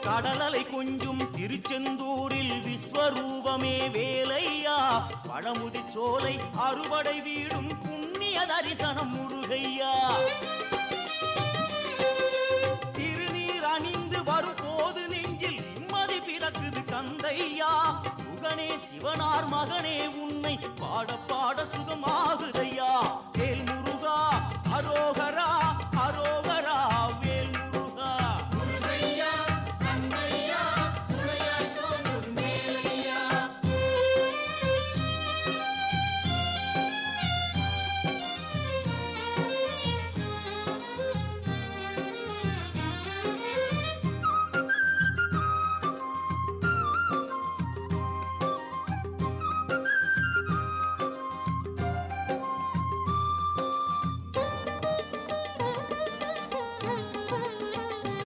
கடலலை கொஞ்சும் திருச்செந்தூரில் விஸ்வரூபமே வேலையா பழமுதி சோலை அறுபடை வீடும் புண்ணிய தரிசனம் முருகையா திருநீர் அணிந்து வரும் போது நெஞ்சில் நிம்மதி பிறக்குது கந்தையா சுகனே சிவனார் மகனே உன்னை பாட பாட சுகமாகுதையா